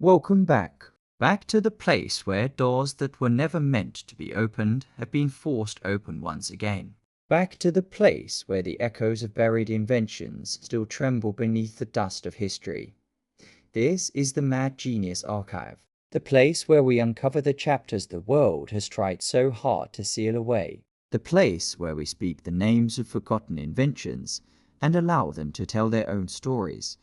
Welcome back. Back to the place where doors that were never meant to be opened have been forced open once again. Back to the place where the echoes of buried inventions still tremble beneath the dust of history. This is the Mad Genius Archive, the place where we uncover the chapters the world has tried so hard to seal away. The place where we speak the names of forgotten inventions and allow them to tell their own stories.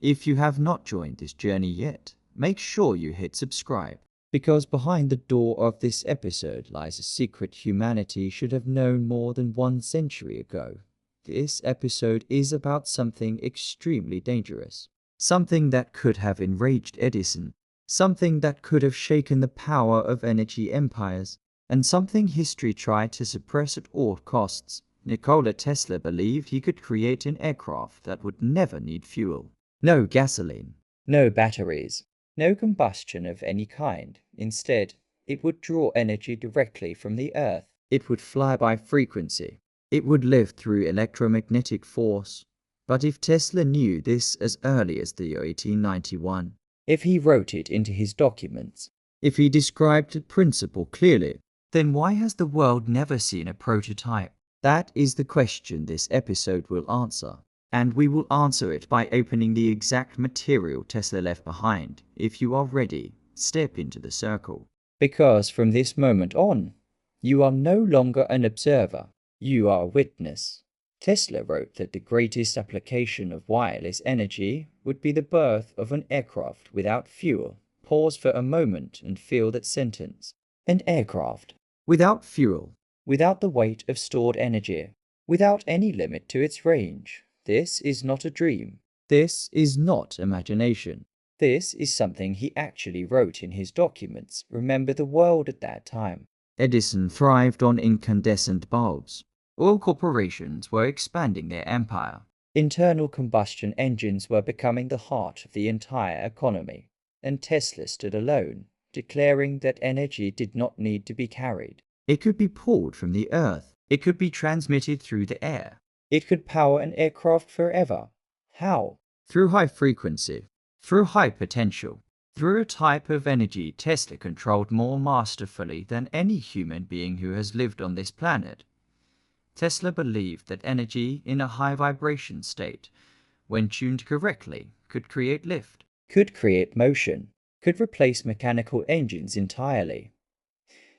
If you have not joined this journey yet, make sure you hit subscribe, because behind the door of this episode lies a secret humanity should have known more than 1 century ago. This episode is about something extremely dangerous, something that could have enraged Edison, something that could have shaken the power of energy empires, and something history tried to suppress at all costs. Nikola Tesla believed he could create an aircraft that would never need fuel. No gasoline, no batteries, no combustion of any kind. Instead, it would draw energy directly from the Earth. It would fly by frequency. It would live through electromagnetic force. But if Tesla knew this as early as the year 1891, if he wrote it into his documents, if he described the principle clearly, then why has the world never seen a prototype? That is the question this episode will answer. And we will answer it by opening the exact material Tesla left behind. If you are ready, step into the circle. Because from this moment on, you are no longer an observer, you are a witness. Tesla wrote that the greatest application of wireless energy would be the birth of an aircraft without fuel. Pause for a moment and feel that sentence. An aircraft without fuel, without the weight of stored energy, without any limit to its range. This is not a dream. This is not imagination. This is something he actually wrote in his documents. Remember the world at that time. Edison thrived on incandescent bulbs. Oil corporations were expanding their empire. Internal combustion engines were becoming the heart of the entire economy. And Tesla stood alone, declaring that energy did not need to be carried. It could be pulled from the earth. It could be transmitted through the air. It could power an aircraft forever. How? Through high frequency, through high potential, through a type of energy Tesla controlled more masterfully than any human being who has lived on this planet. Tesla believed that energy in a high vibration state, when tuned correctly, could create lift, could create motion, could replace mechanical engines entirely.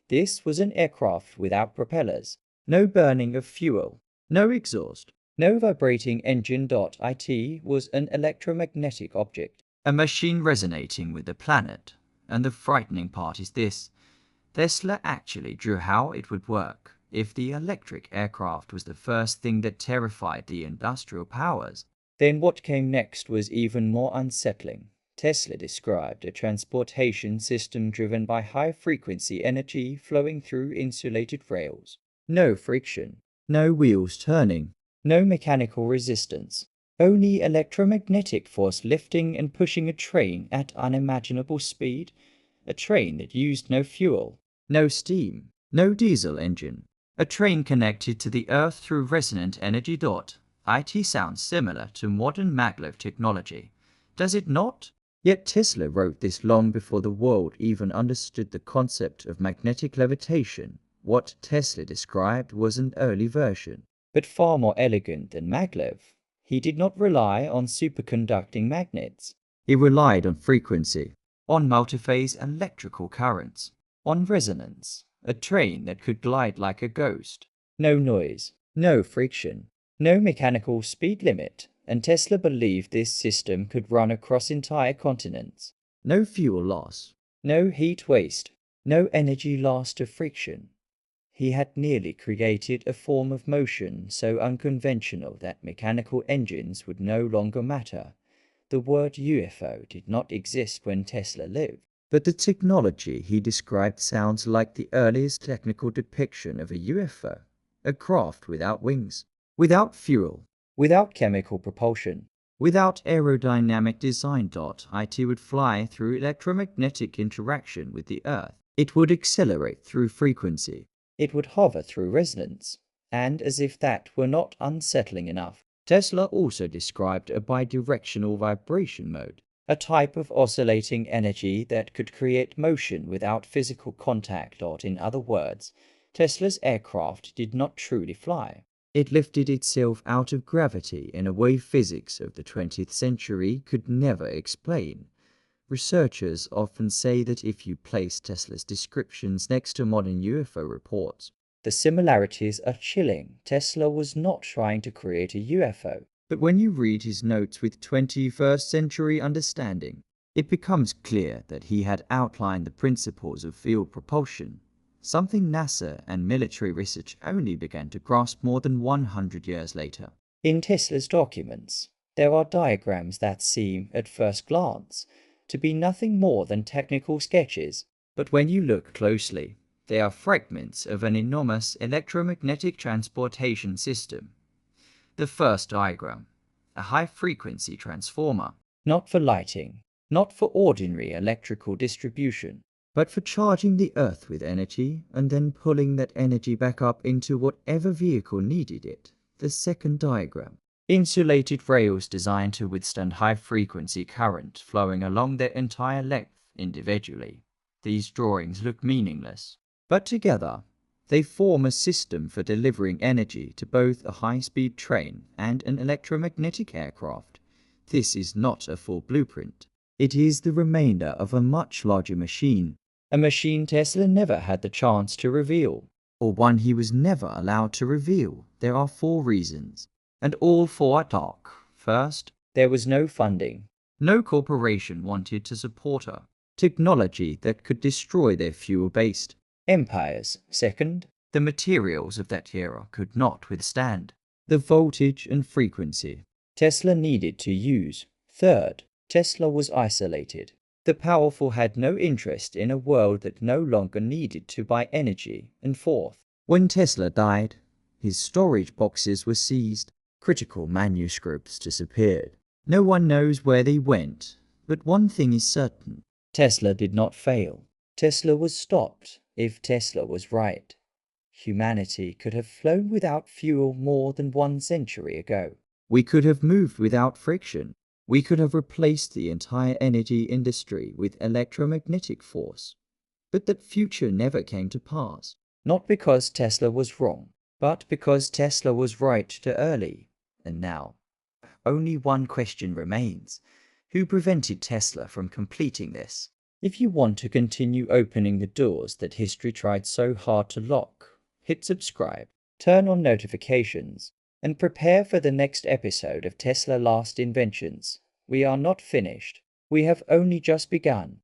This was an aircraft without propellers, no burning of fuel, no exhaust, no vibrating engine. It was an electromagnetic object, a machine resonating with the planet. And the frightening part is this: Tesla actually drew how it would work. If the electric aircraft was the first thing that terrified the industrial powers, then what came next was even more unsettling. Tesla described a transportation system driven by high-frequency energy flowing through insulated rails. No friction, no wheels turning, no mechanical resistance, only electromagnetic force lifting and pushing a train at unimaginable speed, a train that used no fuel, no steam, no diesel engine, a train connected to the earth through resonant energy. It sounds similar to modern maglev technology, does it not? Yet Tesla wrote this long before the world even understood the concept of magnetic levitation. What Tesla described was an early version, but far more elegant than maglev. He did not rely on superconducting magnets. He relied on frequency, on multiphase electrical currents, on resonance, a train that could glide like a ghost. No noise, no friction, no mechanical speed limit, and Tesla believed this system could run across entire continents. No fuel loss, no heat waste, no energy loss to friction. He had nearly created a form of motion so unconventional that mechanical engines would no longer matter. The word UFO did not exist when Tesla lived, but the technology he described sounds like the earliest technical depiction of a UFO, a craft without wings, without fuel, without chemical propulsion, without aerodynamic design. It would fly through electromagnetic interaction with the Earth. It would accelerate through frequency. It would hover through resonance. And as if that were not unsettling enough, Tesla also described a bidirectional vibration mode. a type of oscillating energy that could create motion without physical contact, or in other words, Tesla's aircraft did not truly fly. It lifted itself out of gravity in a way physics of the 20th century could never explain. Researchers often say that if you place Tesla's descriptions next to modern UFO reports, the similarities are chilling. Tesla was not trying to create a UFO. But when you read his notes with 21st century understanding, it becomes clear that he had outlined the principles of field propulsion, something NASA and military research only began to grasp more than 100 years later. In Tesla's documents, there are diagrams that seem, at first glance, to be nothing more than technical sketches, but when you look closely, they are fragments of an enormous electromagnetic transportation system. The first diagram, a high-frequency transformer, not for lighting, not for ordinary electrical distribution, but for charging the Earth with energy and then pulling that energy back up into whatever vehicle needed it. The second diagram, insulated rails designed to withstand high-frequency current flowing along their entire length individually. These drawings look meaningless, but together, they form a system for delivering energy to both a high-speed train and an electromagnetic aircraft. This is not a full blueprint. It is the remainder of a much larger machine, a machine Tesla never had the chance to reveal, or one he was never allowed to reveal. There are 4 reasons, and all 4 are dark. First, there was no funding. No corporation wanted to support a technology that could destroy their fuel-based empires. Second, the materials of that era could not withstand the voltage and frequency Tesla needed to use. Third, Tesla was isolated. The powerful had no interest in a world that no longer needed to buy energy. And fourth, when Tesla died, his storage boxes were seized. Critical manuscripts disappeared. No one knows where they went, but one thing is certain. Tesla did not fail. Tesla was stopped. If Tesla was right, humanity could have flown without fuel more than 1 century ago. We could have moved without friction. We could have replaced the entire energy industry with electromagnetic force. But that future never came to pass. Not because Tesla was wrong, but because Tesla was right too early. And now, only one question remains. Who prevented Tesla from completing this? If you want to continue opening the doors that history tried so hard to lock, hit subscribe, turn on notifications, and prepare for the next episode of Tesla Lost Inventions. We are not finished. We have only just begun.